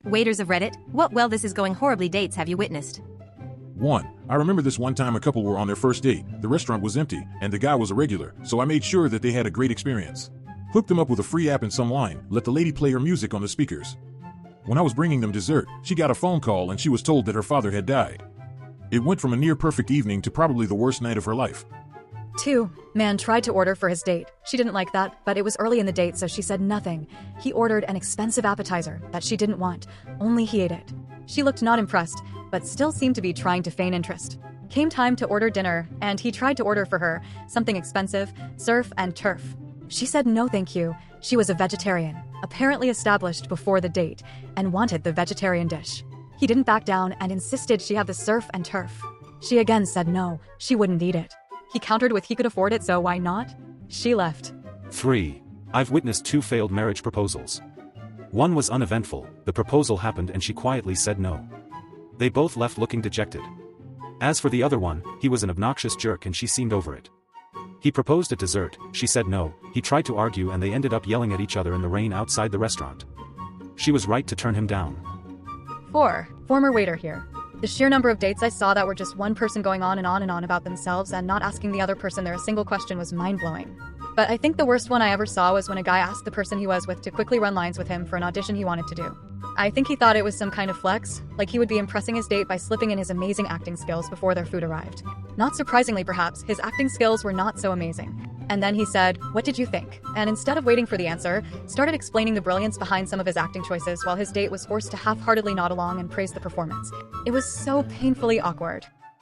Waiters of Reddit, what well this is going horribly dates have you witnessed? 1. I remember this one time a couple were on their first date, the restaurant was empty, and the guy was a regular, so I made sure that they had a great experience. Hooked them up with a free app and some wine, let the lady play her music on the speakers. When I was bringing them dessert, she got a phone call and she was told that her father had died. It went from a near-perfect evening to probably the worst night of her life. 2. Man tried to order for his date. She didn't like that, but it was early in the date, so she said nothing. He ordered an expensive appetizer that she didn't want. Only he ate it. She looked not impressed, but still seemed to be trying to feign interest. Came time to order dinner, and he tried to order for her something expensive, surf and turf. She said no thank you. She was a vegetarian, apparently established before the date, and wanted the vegetarian dish. He didn't back down and insisted she have the surf and turf. She again said no, she wouldn't eat it. He countered with he could afford it, so why not? She left. 3. I've witnessed 2 failed marriage proposals. One was uneventful, the proposal happened and she quietly said no. They both left looking dejected. As for the other one, he was an obnoxious jerk and she seemed over it. He proposed at dessert, she said no, he tried to argue and they ended up yelling at each other in the rain outside the restaurant. She was right to turn him down. 4. Former waiter here. The sheer number of dates I saw that were just one person going on and on and on about themselves and not asking the other person a single question was mind-blowing. But I think the worst one I ever saw was when a guy asked the person he was with to quickly run lines with him for an audition he wanted to do. I think he thought it was some kind of flex, like he would be impressing his date by slipping in his amazing acting skills before their food arrived. Not surprisingly perhaps, his acting skills were not so amazing. And then he said, "What did you think?" And instead of waiting for the answer, started explaining the brilliance behind some of his acting choices while his date was forced to half-heartedly nod along and praise the performance. It was so painfully awkward.